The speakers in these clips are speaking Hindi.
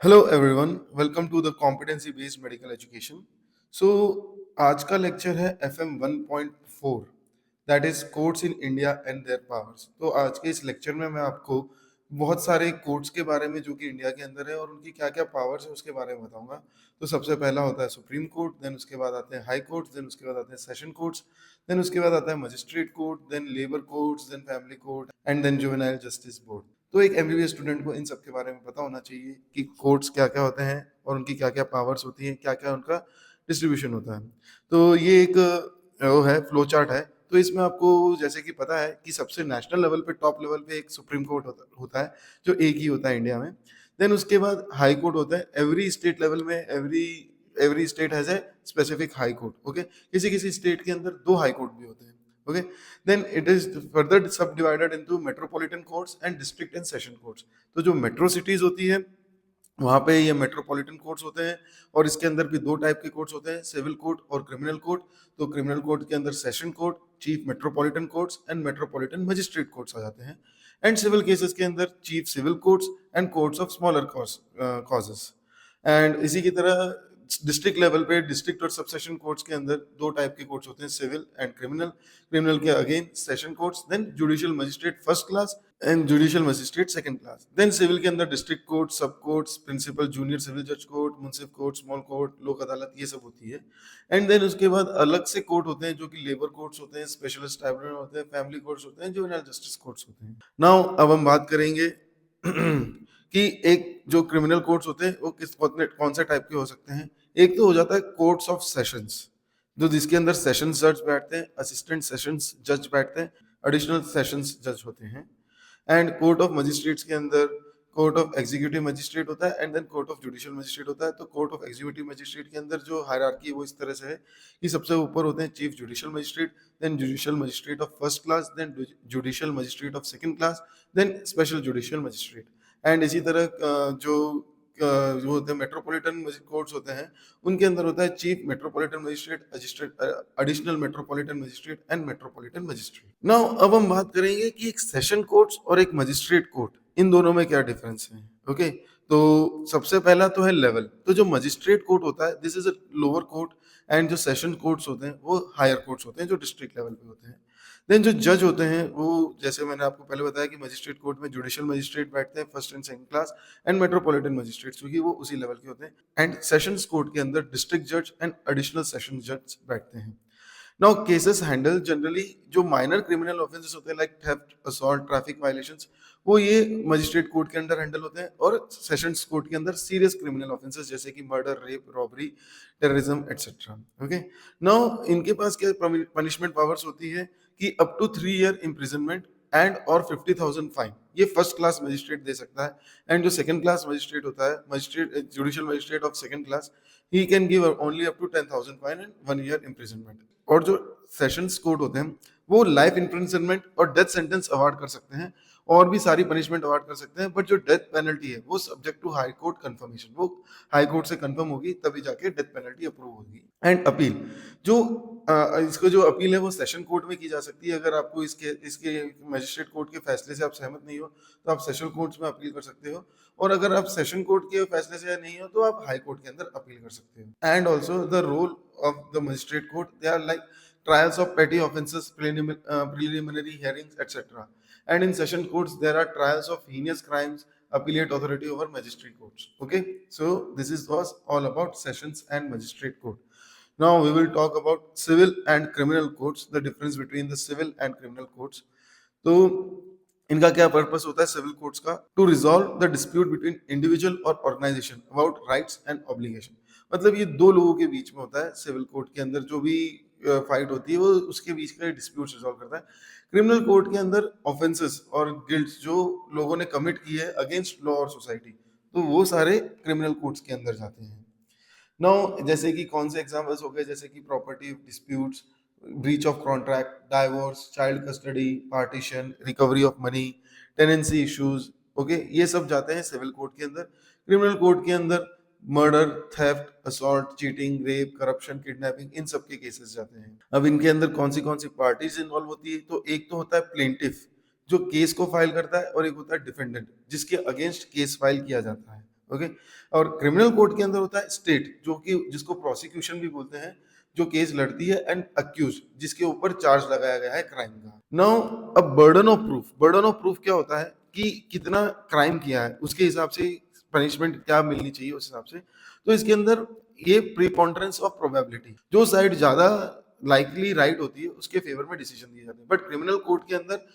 Hello everyone, welcome to the competency based medical education. So आज का लेक्चर है FM 1.4, that is courts in India and their powers. तो आज के इस लेक्चर में मैं आपको बहुत सारे कोर्ट्स के बारे में जो कि इंडिया के अंदर है और उनकी क्या क्या पावर्स है उसके बारे में बताऊंगा। तो सबसे पहला होता है सुप्रीम कोर्ट, देन उसके बाद आते हैं हाई कोर्ट्स, देन उसके बाद आते हैं सेशन कोर्ट्स, देन उसके बाद आता है magistrate court, then labour courts, then family court and then juvenile justice board. तो एक एमबीबीएस स्टूडेंट को इन सब के बारे में पता होना चाहिए कि कोर्ट्स क्या क्या होते हैं और उनकी क्या क्या पावर्स होती हैं, क्या क्या उनका डिस्ट्रीब्यूशन होता है। तो ये एक वो है फ्लो चार्ट है। तो इसमें आपको जैसे कि पता है कि सबसे नेशनल लेवल पे टॉप लेवल पे एक सुप्रीम कोर्ट होता है जो एक ही होता है इंडिया में। देन उसके बाद हाई कोर्ट होता है। एवरी स्टेट लेवल में every state has a specific high court. Okay, किसी किसी स्टेट के अंदर दो हाई कोर्ट भी होते हैं। Okay, then it is further subdivided into metropolitan courts and district and session courts। तो जो मेट्रो सिटीज होती है वहाँ पे ये मेट्रोपॉलिटन कोर्ट्स होते हैं और इसके अंदर भी दो टाइप के कोर्ट्स होते हैं, सिविल कोर्ट और क्रिमिनल कोर्ट। तो क्रिमिनल कोर्ट के अंदर session court, chief metropolitan courts and metropolitan magistrate courts आ जाते हैं। एंड सिविल केसेस के अंदर chief civil courts and courts of smaller causes. And इसी की तरह डिस्ट्रिक्ट लेवल पे डिस्ट्रिक्ट और सबसेशन कोर्ट्स के अंदर दो टाइप के कोर्ट्स होते हैं, सिविल एंड क्रिमिनल। क्रिमिनल के again session courts, then judicial magistrate first class and judicial magistrate second class. Then civil के अंदर district court, sub courts, principal junior civil जज court, munsif court, small court, Lok Adalat, ये सब होती है। एंड देन उसके बाद अलग से कोर्ट होते हैं जो कि लेबर कोर्ट्स होते हैं, स्पेशलिस्ट ट्राइब्यूनल होते हैं, फैमिली कोर्ट्स होते हैं, जुवेनाइल जस्टिस कोर्ट्स होते हैं। नाउ अब हम बात करेंगे कि एक जो क्रिमिनल कोर्ट्स होते हैं वो कौन से टाइप के हो सकते हैं। एक तो हो जाता है कोर्ट्स ऑफ सेशंस, जो जिसके अंदर सेशंस जज बैठते हैं, असिस्टेंट सेशंस जज बैठते हैं, एडिशनल सेशंस जज होते हैं। एंड कोर्ट ऑफ मजिस्ट्रेट्स के अंदर कोर्ट ऑफ एग्जीक्यूटिव मजिस्ट्रेट होता है and then court of judicial magistrate होता है। तो कोर्ट ऑफ एग्जीक्यूटिव मजिस्ट्रेट के अंदर जो हायरार्की है वो इस तरह से है कि सबसे ऊपर होते हैं chief judicial magistrate, then judicial magistrate of first class, then judicial magistrate of second class, then special judicial magistrate. And इसी तरह जो होते हैं मेट्रोपॉलिटन कोर्ट्स होते हैं उनके अंदर होता है chief metropolitan magistrate, additional metropolitan magistrate and metropolitan magistrate. Now अब हम बात करेंगे कि एक सेशन कोर्ट्स और एक मजिस्ट्रेट कोर्ट, इन दोनों में क्या डिफरेंस है। ओके, तो सबसे पहला तो है लेवल। तो जो मजिस्ट्रेट कोर्ट होता है this is a lower court and जो सेशन कोर्ट्स होते हैं वो हायर कोर्ट्स होते हैं जो डिस्ट्रिक्ट लेवल पे होते हैं। देन जो जज होते हैं वो, जैसे मैंने आपको पहले बताया कि मजिस्ट्रेट कोर्ट में जुडिशियल मजिस्ट्रेट बैठते हैं first and second class and metropolitan magistrate, क्योंकि वो उसी लेवल के होते हैं। एंड सेशंस कोर्ट के अंदर डिस्ट्रिक्ट जज एंड एडिशनल सेशन जज बैठते हैं। नाउ केसेस हैंडल जनरली जो माइनर क्रिमिनल ऑफेंसेस होते हैं like theft, assault, traffic violations, वो ये मजिस्ट्रेट कोर्ट के अंडर हैंडल होते हैं। और सेशंस कोर्ट के अंदर सीरियस क्रिमिनल ऑफेंसेस जैसे कि murder, rape, robbery, terrorism etcetera. Okay, now इनके पास क्या पनिशमेंट पावर्स होती है कि up to 3 year imprisonment and और 50,000 फाइन, ये फर्स्ट क्लास मजिस्ट्रेट दे सकता है। एंड जो सेकंड क्लास मजिस्ट्रेट होता है, magistrate judicial magistrate of second class, he can give only up to 10,000 fine and 1 year imprisonment. और जो सेशंस कोर्ट होते हैं वो लाइफ इम्प्रिजनमेंट और डेथ सेंटेंस अवार्ड कर सकते हैं और भी सारी पनिशमेंट अवार्ड कर सकते हैं। बट जो डेथ पेनल्टी है वो subject to high court confirmation, वो हाई कोर्ट से कंफर्म होगी तभी जाके डेथ पेनल्टी अप्रूव होगी। एंड अपील, जो इसको जो अपील है वो सेशन कोर्ट में की जा सकती है। अगर आपको इसके इसके मजिस्ट्रेट कोर्ट के फैसले से आप सहमत नहीं हो तो आप सेशन कोर्ट में अपील कर सकते हो। और अगर आप सेशन कोर्ट के फैसले से नहीं हो तो आप हाई कोर्ट के अंदर अपील कर सकते हो। And also the role of the magistrate court, they are like trials of petty offenses, preliminary hearings, etc. And in session courts there are trials of heinous crimes, appellate authority over magistrate courts. Okay, so this is was all about sessions and magistrate court. Now we will talk about civil and criminal courts, the difference between the civil and criminal courts. तो इनका क्या पर्पस होता है सिविल कोर्ट्स का? To resolve the dispute between individual और organisation about rights and obligation. मतलब ये दो लोगों के बीच में होता है सिविल कोर्ट के अंदर, जो भी फाइट होती है वो उसके बीच का डिस्प्यूट रिजॉल्व करता है। क्रिमिनल कोर्ट के अंदर ऑफेंसेस और गिल्ट्स जो लोगों ने कमिट की है अगेंस्ट लॉ और सोसाइटी, तो वो सारे क्रिमिनल कोर्ट्स के अंदर जाते हैं। नाउ जैसे कि कौन से एग्जांपल्स हो गए, जैसे कि property disputes, breach of contract, divorce, child custody, partition, recovery of money, tenancy issues. Okay, ये सब जाते हैं सिविल कोर्ट के अंदर। क्रिमिनल कोर्ट के अंदर murder, theft, assault, cheating, rape, corruption, kidnapping, इन सब के केसेस जाते हैं। अब इनके अंदर कौन सी पार्टीज इन्वॉल्व होती है, तो एक तो होता है प्लेंटिफ जो केस को फाइल करता है और एक होता है डिफेंडेंट जिसके अगेंस्ट केस फाइल किया जाता है। ओके। और क्रिमिनल कोर्ट के अंदर होता है स्टेट, जो कि जिसको प्रोसिक्यूशन भी बोलते हैं, जो केस लड़ती है, एंड अक्यूज, जिसके ऊपर चार्ज लगाया गया है क्राइम का। नाउ अब बर्डन ऑफ प्रूफ क्या होता है कि कितना क्राइम किया है उसके हिसाब से पनिशमेंट क्या मिलनी चाहिए उस हिसाब से। तो इसके अंदर ये प्रीपॉन्डरेंस ऑफ प्रोबेबिलिटी, जो साइड ज्यादा लाइकली राइट होती है उसके फेवर में डिसीजन दिए जाते हैं। बट क्रिमिनल कोर्ट के अंदर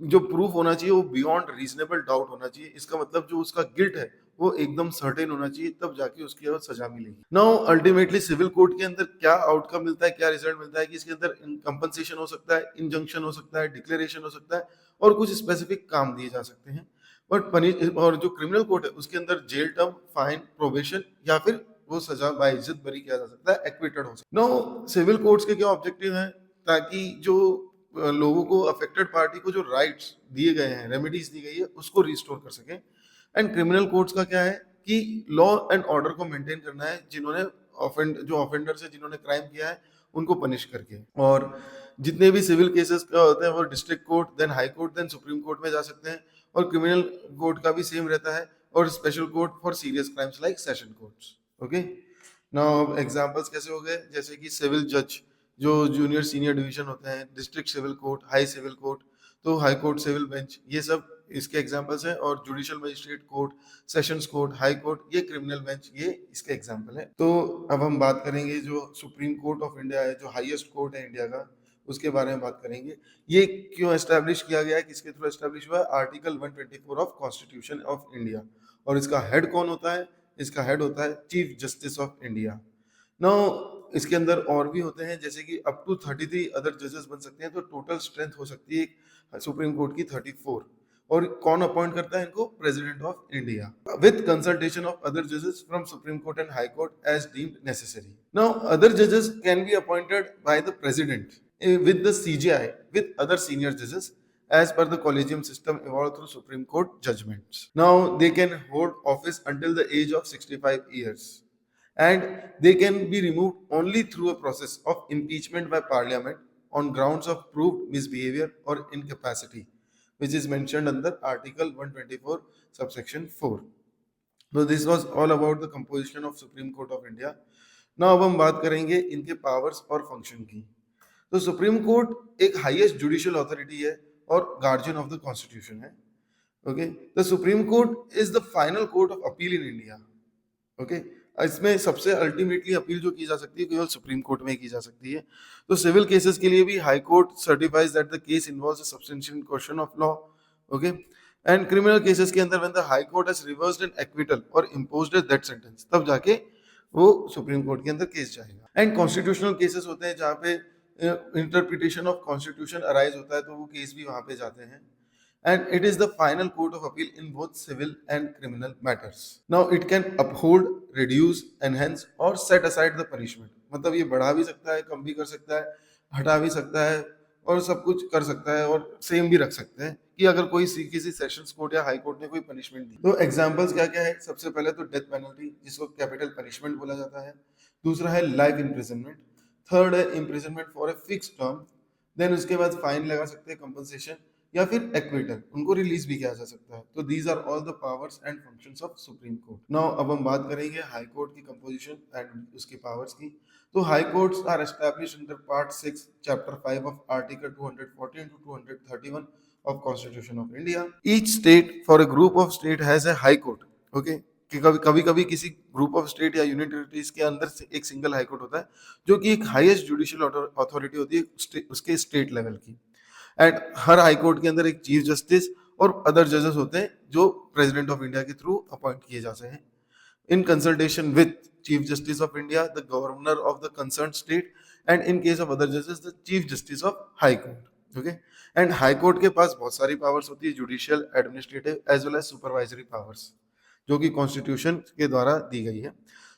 जो प्रूफ होना चाहिए वो बियॉन्ड रीजनेबल डाउट होना चाहिए। इसका मतलब जो उसका गिल्ट है वो एकदम सर्टेन होना चाहिए, तब जाके उसकी अब सजा मिलेगी। नाउ अल्टीमेटली सिविल कोर्ट के अंदर क्या आउटकम मिलता है, क्या रिजल्ट मिलता है कि इसके अंदर कंपनसेशन हो सकता है, इंजंक्शन हो सकता है, डिक्लेरेशन हो सकता है, और कुछ स्पेसिफिक काम दिए जा सकते हैं। बट पनिश और जो क्रिमिनल कोर्ट है उसके अंदर जेल टर्म, फाइन, प्रोबेशन, या फिर वो सजा बाइज्जत बरी किया जा सकता है, एक्विटेड हो सकता है। नो सिविल कोर्ट्स के क्या ऑब्जेक्टिव है, ताकि जो लोगों को, अफेक्टेड पार्टी को जो राइट्स दिए गए हैं, रेमेडीज दी गई है, उसको रिस्टोर कर सके। एंड क्रिमिनल कोर्ट्स का क्या है कि लॉ एंड ऑर्डर को मेंटेन करना है, जिन्होंने जो ऑफेंडर्स है, जिन्होंने क्राइम किया है, उनको पनिश करके। और जितने भी सिविल केसेस का होते हैं वो district court, then high court, then supreme court में जा सकते हैं। और क्रिमिनल कोर्ट का भी सेम रहता है, और special court for serious crimes like session courts. Okay. Now examples कैसे हो गए, जैसे कि सिविल जज, जो जूनियर सीनियर डिवीजन होते हैं, district civil court, high civil court, तो हाई कोर्ट सिविल बेंच, ये सब इसके एग्जांपल्स हैं। और judicial magistrate court, sessions court, high court, ये क्रिमिनल बेंच, ये इसके एग्जांपल है। तो अब हम बात करेंगे जो सुप्रीम कोर्ट ऑफ इंडिया है, जो हाईएस्ट कोर्ट है इंडिया का, उसके बारे में बात करेंगे। ये क्यों एस्टैब्लिश किया गया है, किसके थ्रू एस्टैब्लिश हुआ है? Article 124 of constitution of India. और इसका हेड कौन होता है? इसका हेड होता है chief justice of India. Now इसके अंदर और भी होते हैं, जैसे कि अप टू 33 अदर जजेस बन सकते हैं, तो टोटल स्ट्रेंथ हो सकती है सुप्रीम कोर्ट की 34। और कौन अपॉइंट करता है इनको? President of India, with consultation of other जजेस from supreme court and high court as deemed necessary. Now other जजेस can be appointed by the president with the CJI with other senior judges as per the collegium system evolved through Supreme Court judgments. Now they can hold office until the age of 65 years, and they can be removed only through a process of impeachment by parliament on grounds of proved misbehavior or incapacity, which is mentioned under article 124 subsection 4. So this was all about the composition of Supreme Court of India. Now अब हम बात करेंगे इनके पावर्स और फंक्शन की। तो सुप्रीम कोर्ट एक हाईएस्ट जुडिशियल अथॉरिटी है और गार्जियन ऑफ द कॉन्स्टिट्यूशन है। Okay. The supreme court is the final court of appeal in India. Okay. इसमें सबसे अल्टीमेटली अपील जो की जा सकती है केवल सुप्रीम कोर्ट में की जा सकती है। तो सिविल केसेस के लिए भी high court certifies that the case involves a substantial question of law. Okay. And criminal cases के अंदर when the high court has reversed an acquittal और इम्पोज्ड अ डेथ सेंटेंस, तब जाके वो सुप्रीम कोर्ट के अंदर केस जाएगा। एंड कॉन्स्टिट्यूशनल केसेस होते हैं जहाँ पे इंटरप्रिटेशन ऑफ कॉन्स्टिट्यूशन अराइज होता है, तो वो केस भी वहां पे जाते हैं। And it is the final court of appeal in both civil and criminal matters. Now it can uphold, reduce, enhance और सेट असाइड द पनिशमेंट। मतलब ये बढ़ा भी सकता है, कम भी कर सकता है, हटा भी सकता है, और सब कुछ कर सकता है, और सेम भी रख सकते हैं कि अगर कोई किसी सेशंस कोर्ट या हाई कोर्ट ने कोई पनिशमेंट दी। तो एग्जांपल्स क्या क्या है? सबसे पहले तो डेथ पेनल्टी, जिसको कैपिटल पनिशमेंट बोला जाता है। दूसरा है लाइफ इम्प्रिजनमेंट। थर्ड है imprisonment for a fix term. Then उसके बाद फाइन लगा सकते हैं, कंपनसेशन, या फिर एक्विटल, उनको रिलीज भी किया जा सकता है। तो these are all the powers and functions of Supreme Court. Now अब हम बात करेंगे हाई कोर्ट की कंपोजिशन एंड उसकी पावर्स की। तो high courts are established under part 6 chapter 5 of article 214 to 231 of Constitution of India. Each state for a group of state has a high court. Okay. कि कभी कभी किसी ग्रुप ऑफ स्टेट या यूनियन टेरिटरीज के अंदर से एक सिंगल हाई कोर्ट होता है, जो कि एक हाईएस्ट जुडिशियल अथॉरिटी होती है उसके स्टेट लेवल की। एंड हर हाई कोर्ट के अंदर एक चीफ जस्टिस और अदर जजेस होते हैं, जो प्रेसिडेंट ऑफ इंडिया के थ्रू अपॉइंट किए जाते हैं in consultation with Chief Justice of India, the Governor of the concerned state, and in case of other judges, the Chief Justice of High Court. Okay? And High Court के पास बहुत सारी पावर्स होती है, judicial, administrative as well as supervisory powers, जो कि कॉन्स्टिट्यूशन के द्वारा दी गई है।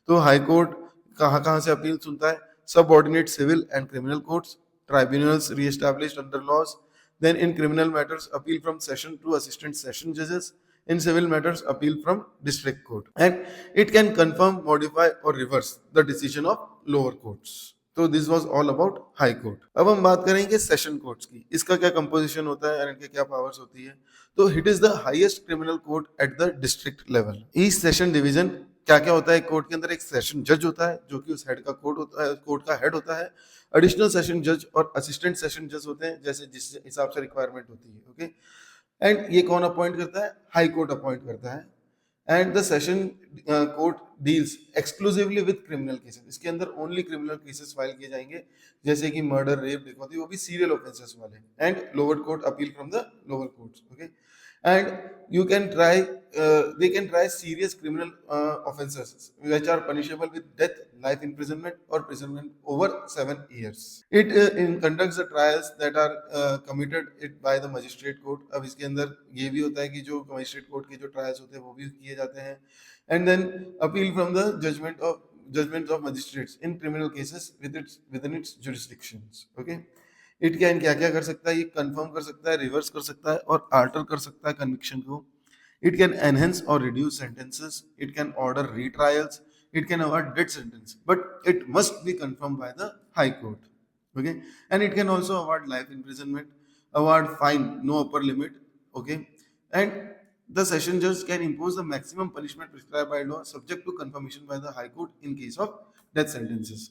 तो हाई कोर्ट कहाँ कहाँ से अपील सुनता है? Subordinate civil and criminal courts, tribunals reestablished under laws, then in criminal matters appeal from session to assistant session जजेस, in civil matters appeal from district court, and it can confirm, modify or reverse the decision of lower courts. तो this was all about high court. अब हम बात करेंगे सेशन कोर्ट्स की, इसका क्या कंपोजिशन होता है और इनके क्या पावर्स होती है। तो it is the highest criminal court at the district level. Each session division क्या क्या होता है, कोर्ट के अंदर एक सेशन जज होता है जो कि उस हेड का कोर्ट होता है, कोर्ट का हेड होता है। एडिशनल सेशन जज और असिस्टेंट सेशन जज होते हैं जैसे जिस हिसाब से रिक्वायरमेंट होती है। ओके, एंड ये कौन अपॉइंट करता है, हाई कोर्ट अपॉइंट करता है। And the session court deals exclusively with criminal cases, इसके अंदर ओनली क्रिमिनल केसेस फाइल किए जाएंगे जैसे कि मर्डर, रेप, डिकॉती, वो भी सीरियल ऑफेंसेस वाले। And lower court appeal from the lower courts. Okay, and you can try they can try serious criminal offenses which are punishable with death, life imprisonment or imprisonment over 7 years. It conducts the trials that are committed it by the magistrate court. अब इसके अंदर ये भी होता है कि जो magistrate court के जो trials होते हैं वो भी किए जाते हैं। and then appeal from the judgments of magistrates in criminal cases within its jurisdictions. Okay, it can क्या क्या कर सकता है, ये कंफर्म कर सकता है, रिवर्स कर सकता है और आल्टर कर सकता है कन्विक्शन को। इट कैन एनहेंस और reduce sentences, it can order retrials, it can avoid death sentence, but it must be confirm by the high court. Okay, and it can also avoid life imprisonment, avoid fine, no upper limit. Okay, and the session judge can impose the maximum punishment prescribed by law subject to confirmation by the high court in case of death sentences.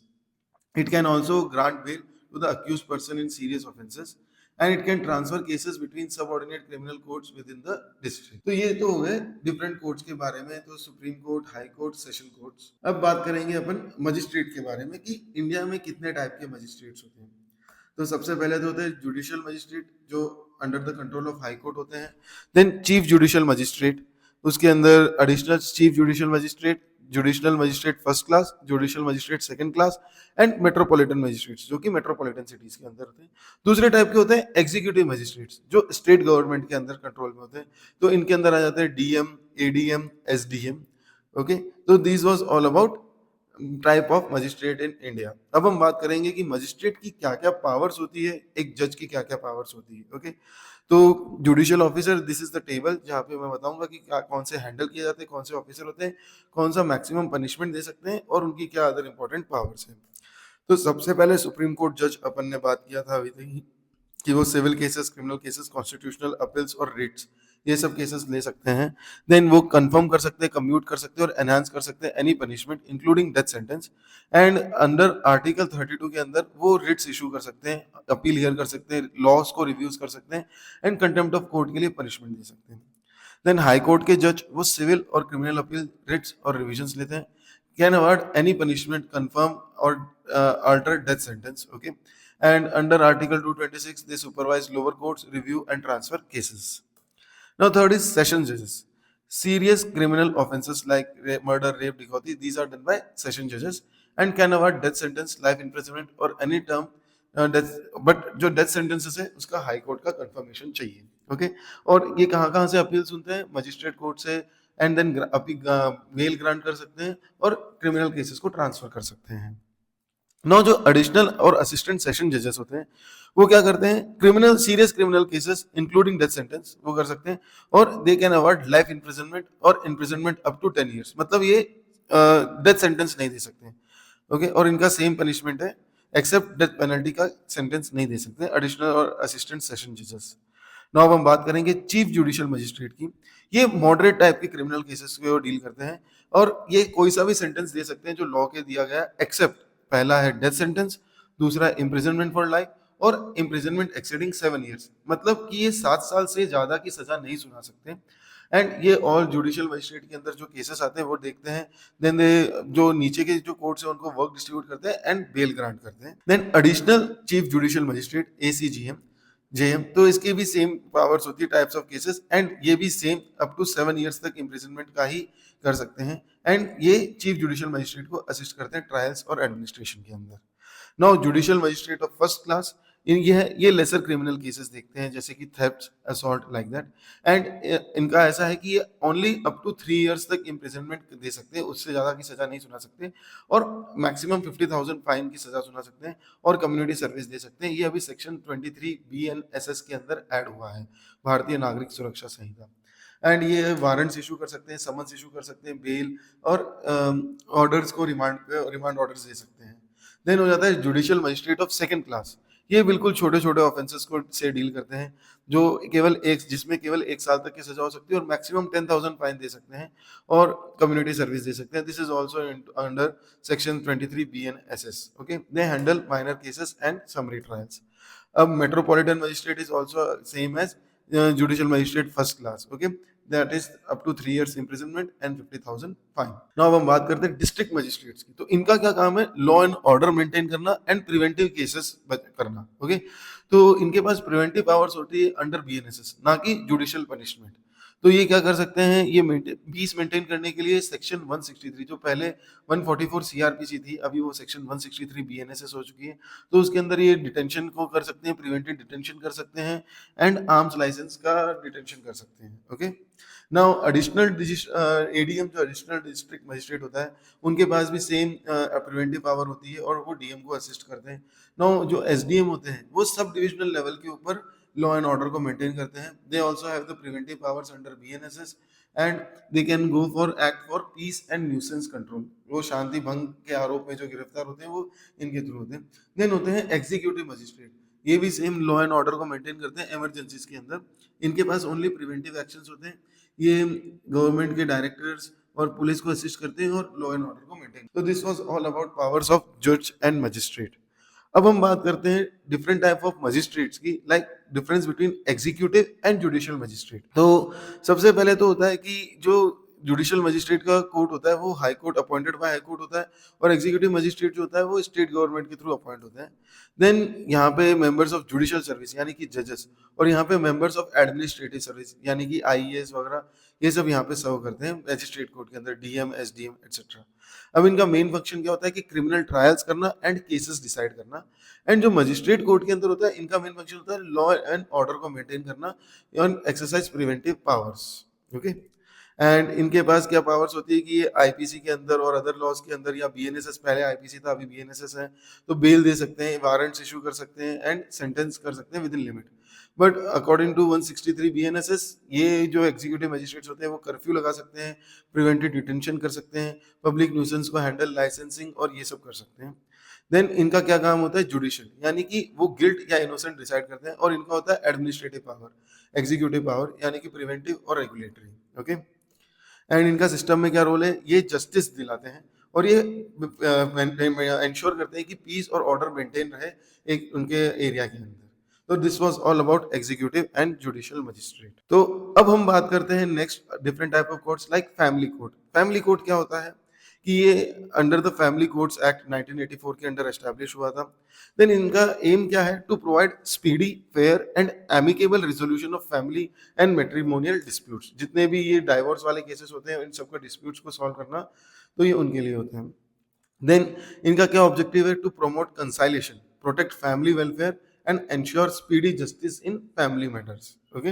It can also grant bail to the accused person in serious offences, and it can transfer cases between subordinate criminal courts within the district. तो ये तो हो गए डिफरेंट कोर्ट्स के बारे में, तो supreme court, high court, session courts. अब बात करेंगे अपन मजिस्ट्रेट के बारे में कि इंडिया में कितने टाइप के मजिस्ट्रेट्स होते हैं। तो सबसे पहले तो होते हैं जुडिशियल मजिस्ट्रेट जो under the control of high court होते हैं। देन चीफ जुडिशियल मजिस्ट्रेट, उसके अंदर additional chief judicial magistrate, judicial magistrate first class, judicial magistrate second class and metropolitan magistrates जो कि मेट्रोपॉलिटन सिटीज के अंदर होते हैं। दूसरे टाइप के होते हैं एग्जीक्यूटिव मजिस्ट्रेट्स जो स्टेट गवर्नमेंट के अंदर कंट्रोल में होते हैं। तो इनके अंदर आ जाते हैं डीएम, एडीएम, एसडीएम। ओके, तो this was all about type of magistrate in India. अब हम बात करेंगे कि मजिस्ट्रेट की क्या क्या पावर्स होती है, एक जज की क्या क्या पावर्स होती है। ओके, तो judicial officer, this is the table जहाँ पे मैं बताऊंगा कि क्या कौन से हैंडल किए जाते हैं, कौन से ऑफिसर होते हैं, कौन सा मैक्सिमम पनिशमेंट दे सकते हैं और उनकी क्या अदर इंपॉर्टेंट पावर्स हैं। तो सबसे पहले सुप्रीम कोर्ट जज अपन ने बात किया था अभी तक कि वो civil cases, criminal cases, constitutional appeals और रिट्स, ये सब केसेस ले सकते हैं। देन वो कंफर्म कर सकते हैं, कम्यूट कर सकते हैं और एनहांस कर सकते हैं any punishment including death sentence. And under article 32 के अंदर वो रिट्स इशू कर सकते हैं, अपील हियर कर सकते हैं, लॉस को रिव्यूज कर सकते हैं एंड कंटेम्प्ट ऑफ कोर्ट के लिए पनिशमेंट दे सकते हैं। देन हाई कोर्ट के जज वो सिविल और क्रिमिनल अपील, रिट्स और रिविजन्स लेते हैं, can avoid any punishment, confirm और alter death sentence. Okay, and under article 226 they supervise lower courts, review and transfer cases. Now third is session judges. Serious criminal offenses like murder, rape, dichotomy, these are done by session judges and can avoid death sentence, life imprisonment or any term death, but जो death sentences है उसका हाई कोर्ट का कंफर्मेशन चाहिए। ओके, और ये कहाँ से अपील सुनते हैं, मजिस्ट्रेट कोर्ट से, एंड देन बेल ग्रांट कर सकते हैं और क्रिमिनल केसेस को ट्रांसफर कर सकते हैं। नौ जो एडिशनल और असिस्टेंट सेशन जजेस होते हैं वो क्या करते हैं, criminal, serious criminal cases including death sentence वो कर सकते हैं और they can avoid life imprisonment और इम्प्रिजनमेंट अप टू 10 years, मतलब ये डेथ सेंटेंस नहीं दे सकते। ओके, और इनका सेम पनिशमेंट है एक्सेप्ट डेथ पेनल्टी का सेंटेंस नहीं दे सकते एडिशनल और असिस्टेंट सेशन जजेस। नाउ अब हम बात करेंगे चीफ जुडिशियल मजिस्ट्रेट की। ये मॉडरेट टाइप के क्रिमिनल केसेस को डील करते हैं और ये कोई सा भी सेंटेंस दे सकते हैं जो लॉ के दिया गया एक्सेप्ट, पहला है डेथ सेंटेंस, दूसरा इम्प्रिजनमेंट फॉर लाइफ और इम्प्रिजनमेंट एक्सीडिंग 7 years, मतलब कि ये 7 साल से ज्यादा की सजा नहीं सुना सकते। एंड ये ऑल जुडिशियल मजिस्ट्रेट के अंदर जो केसेस आते हैं वो देखते हैं, देन दे जो नीचे के जो कोर्ट्स हैं उनको वर्क डिस्ट्रीब्यूट करते हैं एंड बेल ग्रांट करते हैं। Then additional chief judicial magistrate ACGM, JM, तो इसकी भी सेम पावर्स होती है, टाइप्स ऑफ केसेस, एंड ये भी सेम अप टू 7 years तक इम्प्रिजनमेंट का ही कर सकते हैं। एंड ये चीफ जुडिशियल मजिस्ट्रेट को असिस्ट करते हैं ट्रायल्स और एडमिनिस्ट्रेशन के अंदर। Now judicial magistrate of first class, ये लेसर क्रिमिनल केसेस देखते हैं जैसे कि theft, assault, like that. And इनका ऐसा है कि ये ओनली अप टू 3 years तक इम्प्रिजनमेंट दे सकते हैं, उससे ज्यादा की सजा नहीं सुना सकते और मैक्सिमम 50,000 फाइन की सजा सुना सकते हैं और कम्युनिटी सर्विस दे सकते हैं। ये अभी सेक्शन 23 BNSS के अंदर ऐड हुआ है, भारतीय नागरिक सुरक्षा संहिता। एंड ये वारंट्स इशू कर सकते हैं, समन्स इशू कर सकते हैं, बेल और ऑर्डर्स को रिमांड ऑर्डर्स दे सकते हैं। देन हो जाता है judicial magistrate of second class. ये बिल्कुल छोटे-छोटे ऑफेंसेस को से डील करते हैं, जो केवल एक जिसमें केवल 1 साल तक की सज़ा हो सकती है और मैक्सिमम 10,000 फाइन दे सकते हैं और कम्युनिटी सर्विस दे सकते हैं। This is also under section 23 BNSS. Okay, they handle minor cases and summary trials. अब metropolitan magistrate is also same as judicial magistrate first class. Okay, that is up to 3 years imprisonment and 50,000 fine. Now अब हम बात करते हैं डिस्ट्रिक्ट मजिस्ट्रेट्स की। तो इनका क्या काम है? लॉ एंड ऑर्डर मेंटेन करना एंड प्रिवेंटिव केसेस करना। ओके, तो इनके पास प्रिवेंटिव पावर्स होती है अंडर बीएनएसएस, ना कि जुडिशियल पनिशमेंट। तो ये क्या कर सकते हैं? ये पीस मेंटेन करने के लिए सेक्शन 163, जो पहले 144 सीआरपीसी थी, अभी वो सेक्शन 163 बीएनएसएस हो चुकी है। तो उसके अंदर ये डिटेंशन को कर सकते हैं, प्रिवेंटिव डिटेंशन कर सकते हैं एंड आर्म्स लाइसेंस का डिटेंशन कर सकते हैं। ओके, नाउ एडिशनल एडीएम, जो एडिशनल डिस्ट्रिक्ट मजिस्ट्रेट होता है, उनके पास भी सेम प्रिवेंटिव पावर होती है और वो डीएम को असिस्ट करते हैं। नाउ जो एसडीएम होते हैं, वो सब डिविजनल लेवल के ऊपर लॉ एंड ऑर्डर को मेंटेन करते हैं। They also have the preventive powers under BNSS and they can go for act for piece and nuisance control. वो शांति भंग के आरोप में जो गिरफ्तार होते हैं, वो इनके थ्रू होते हैं। देन होते हैं एग्जीक्यूटिव मजिस्ट्रेट। ये भी सेम लॉ एंड ऑर्डर को मेंटेन करते हैं इमरजेंसीज के अंदर। इनके पास ओनली प्रिवेंटिव एक्शंस होते हैं। ये गवर्नमेंट के डायरेक्टर्स और पुलिस को असिस्ट करते हैं और लॉ एंड ऑर्डर को मेंटेन। तो this was all about powers of जज एंड मजिस्ट्रेट। अब हम बात करते हैं डिफरेंट टाइप ऑफ मजिस्ट्रेट्स की, like difference between executive and judicial magistrate. तो सबसे पहले तो होता है कि जो जुडिशियल मजिस्ट्रेट का कोर्ट होता है, वो high court appointed by high court होता है और एग्जीक्यूटिव मजिस्ट्रेट जो होता है, वो स्टेट गवर्नमेंट के थ्रू अपॉइंट होता है। देन यहाँ पे मेंबर्स ऑफ जुडिशियल सर्विस यानी कि जजेस, और यहाँ पे मेंबर्स ऑफ एडमिनिस्ट्रेटिव सर्विस यानी कि आईएएस वगैरह, ये सब यहाँ पे सर्व करते हैं मजिस्ट्रेट कोर्ट के अंदर, डीएम, एसडीएम एटसेट्रा। अब इनका मेन फंक्शन क्या होता है कि क्रिमिनल ट्रायल्स करना एंड केसेस डिसाइड करना। एंड जो मजिस्ट्रेट कोर्ट के अंदर होता है, इनका मेन फंक्शन होता है लॉ एंड ऑर्डर को मेंटेन करना and exercise preventive powers. Okay, and इनके पास क्या पावर्स होती है कि ये आईपीसी के अंदर और अदर लॉज के अंदर, या बीएनएसएस, पहले आईपीसी था अभी बीएनएसएस है, तो बेल दे सकते हैं, वारंट्स इशू कर सकते हैं एंड सेंटेंस कर सकते हैं within limit. But according to 163 BNSS, ये जो एग्जीक्यूटिव मजिस्ट्रेट्स होते हैं, वो कर्फ्यू लगा सकते हैं, प्रिवेंटिव डिटेंशन कर सकते हैं, पब्लिक न्यूसेंस को हैंडल, लाइसेंसिंग और ये सब कर सकते हैं। देन इनका क्या काम होता है? जुडिशियल, यानी कि वो गिल्ट या इनोसेंट डिसाइड करते हैं। और इनका होता है एडमिनिस्ट्रेटिव पावर, एग्जीक्यूटिव पावर यानी कि प्रिवेंटिव और रेगुलेटरी। ओके, एंड इनका सिस्टम में क्या रोल है? ये जस्टिस दिलाते हैं और ये इंश्योर करते हैं कि पीस और ऑर्डर मेंटेन रहे एक उनके एरिया के अंदर। तो this was all about executive and judicial magistrate. तो अब हम बात करते हैं next different type of courts, like family court. Family court क्या होता है कि ये under the family courts act 1984 के अंडर एस्टैब्लिश हुआ था। देन इनका एम क्या है? To provide speedy, fair and amicable resolution of family and matrimonial disputes. जितने भी ये डाइवोर्स वाले केसेस होते हैं, इन सबका डिस्प्यूट्स को सॉल्व करना, तो ये उनके लिए होते हैं। देन इनका क्या ऑब्जेक्टिव है? To promote conciliation, protect family welfare and ensure speedy justice in family matters. Okay,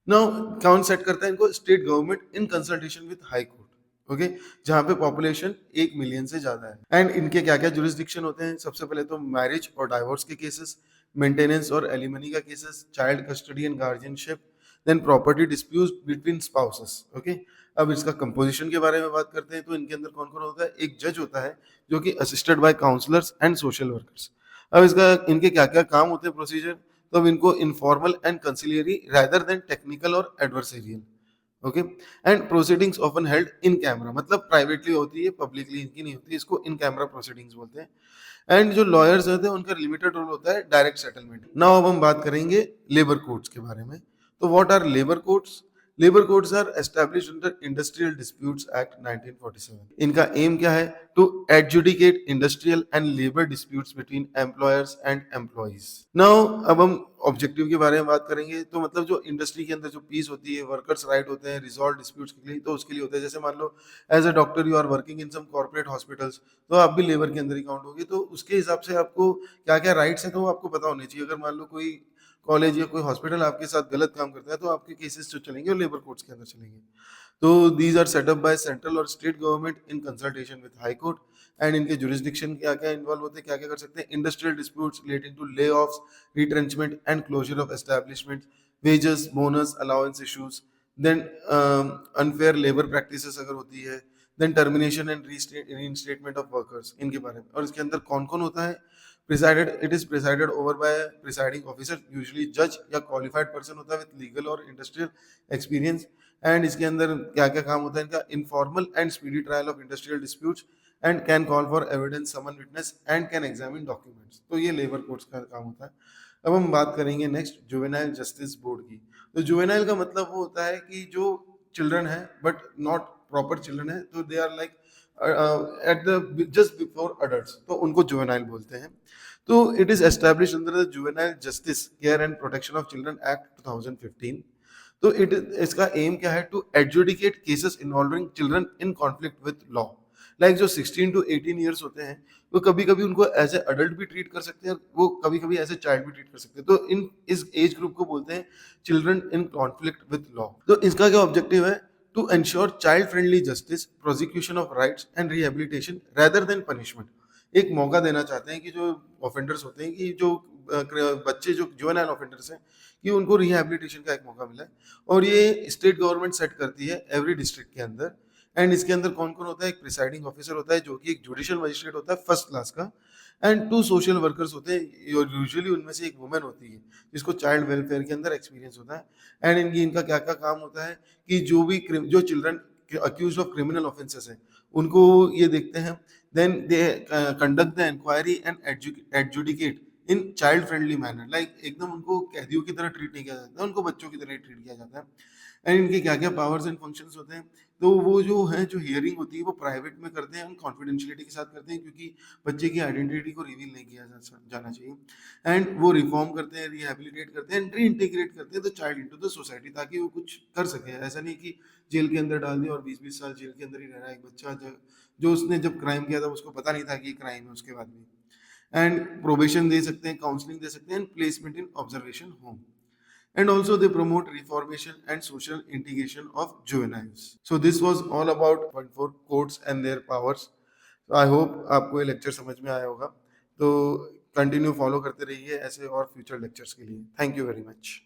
now कौन सेट करता है इनको? State government in consultation with high court. Okay, जहां पे पॉपुलेशन 1 मिलियन से ज्यादा है। एंड इनके क्या क्या जुरिस्डिक्शन होते हैं? सबसे पहले तो मैरिज और डाइवोर्स के केसेस, मेंटेनेंस और एलिमनी का cases, child custody and guardianship, then property dispute between spouses. Okay, अब इसका कंपोजिशन के बारे में बात करते हैं। तो इनके अंदर कौन कौन होता है? एक जज होता है जो कि assisted by counsellors and social workers. अब इसका इनके क्या क्या काम होते हैं, प्रोसीजर? तो अब इनको informal and conciliatory rather than technical और adversarial. Okay, and proceedings often held in camera, मतलब प्राइवेटली होती है, पब्लिकली इनकी नहीं होती, इसको इन कैमरा प्रोसीडिंग्स बोलते हैं। एंड जो लॉयर्स होते हैं, उनका लिमिटेड रोल होता है डायरेक्ट सेटलमेंट। नाउ अब हम बात करेंगे लेबर कोर्ट्स के बारे में। तो what are labour courts? Labour courts are established under industrial disputes act 1947। इनका एम क्या है? To adjudicate industrial and labour disputes between employers and employees. Now अब हम ऑब्जेक्टिव के बारे में बात करेंगे। तो मतलब जो इंडस्ट्री के अंदर जो पीस होती है, वर्कर्स राइट होते हैं रिजॉल्व डिस्प्यूट्स के लिए, तो उसके लिए होता है। जैसे मान लो as a doctor you are working in some corporate hospitals, तो आप भी लेबर के अंदर ही काउंट होगी। तो उसके हिसाब से आपको क्या क्या राइट्स है, तो वो आपको पता होने चाहिए। अगर मान लो कोई कॉलेज या कोई हॉस्पिटल आपके साथ गलत काम करता है, तो आपके केसेस जो चलेंगे वो लेबर कोर्ट्स के अंदर चलेंगे। तो these are set up by central और state government in consultation with high court. And इनके जुरिस्डिक्शन क्या क्या इन्वॉल्व होते हैं, क्या क्या कर सकते हैं? Industrial disputes relating to layoffs, retrenchment and closure of establishment, wages, bonus, allowance issues, then unfair labour practices अगर होती है, then termination and reinstatement of workers, इनके बारे में। और इसके अंदर कौन कौन होता है? Presided, it is presided over by presiding officer, usually जज या क्वालिफाइड पर्सन होता है विद लीगल और इंडस्ट्रियल एक्सपीरियंस। एंड इसके अंदर क्या क्या काम होता है इनका? Informal and speedy trial of industrial disputes and can call for evidence, summon witness and can examine documents. तो ये लेबर कोर्ट्स का काम होता है। अब हम बात करेंगे नेक्स्ट जुवेनाइल जस्टिस बोर्ड की। तो जुवेनाइल का मतलब वो होता है कि जो चिल्ड्रन है बट नॉट प्रॉपर चिल्ड्रन है, तो they are like at the just before adults, तो उनको जुवेनाइल बोलते हैं। तो it is establish under the juvenile justice care and protection of children act 2015। तो इसका एम क्या है? To adjudicate cases involving children in conflict with law. Like जो 16 टू 18 ईयर्स होते हैं, वो कभी कभी उनको एज ए अडल्ट भी ट्रीट कर सकते हैं, वो कभी कभी एज ए चाइल्ड भी ट्रीट कर सकते हैं। तो इन इस एज ग्रुप को बोलते हैं children in conflict with law. तो इसका क्या ऑब्जेक्टिव है? To ensure child friendly justice, prosecution of rights and rehabilitation rather than punishment. एक मौका देना चाहते हैं कि जो ऑफेंडर्स होते हैं, कि जो बच्चे जो जुवेनाइल ऑफेंडर्स हैं, कि उनको रिहेबिलिटेशन का एक मौका मिला है। और ये स्टेट गवर्नमेंट सेट करती है एवरी डिस्ट्रिक्ट के अंदर। एंड इसके अंदर कौन कौन होता है? एक प्रिसाइडिंग ऑफिसर होता है, जो कि एक जुडिशियल मजिस्ट्रेट होता है फर्स्ट क्लास का, एंड 2 सोशल वर्कर्स होते हैं, और यूजुअली उनमें से एक वुमेन होती है जिसको चाइल्ड वेलफेयर के अंदर एक्सपीरियंस होता है। एंड इनका क्या क्या काम होता है? कि जो children accuse of criminal offences हैं, उनको ये देखते हैं। Then they conduct the inquiry and adjudicate in child friendly manner. Like एकदम उनको कैदियों की तरह ट्रीट नहीं किया जाता, उनको बच्चों की तरह ट्रीट किया जाता है। एंड इनके क्या क्या पावर्स एंड फंक्शंस होते हैं? तो वो जो है, जो हियरिंग होती है, वो प्राइवेट में करते हैं, कॉन्फिडेंशियलिटी के साथ करते हैं, क्योंकि बच्चे की आइडेंटिटी को रिवील नहीं किया जाना चाहिए। एंड वो रिफॉर्म करते हैं, रिहेबिलिटेट करते हैं, री इंटीग्रेट करते हैं the child into the society, ताकि वो कुछ कर सके। ऐसा नहीं कि जेल के अंदर डाल दिया और 20-20 साल जेल के अंदर ही रह रहा है एक बच्चा, जो उसने जब क्राइम किया था उसको पता नहीं था कि क्राइम है उसके बाद भी। एंड प्रोबेशन दे सकते हैं, काउंसलिंग दे सकते हैं, and placement in observation home. And also they promote reformation and social integration of juveniles. So this was all about point for courts and their powers. So I hope आपको ये लेक्चर समझ में आया होगा। तो कंटिन्यू फॉलो करते रहिए ऐसे और फ्यूचर लेक्चर्स के लिए। Thank you very much.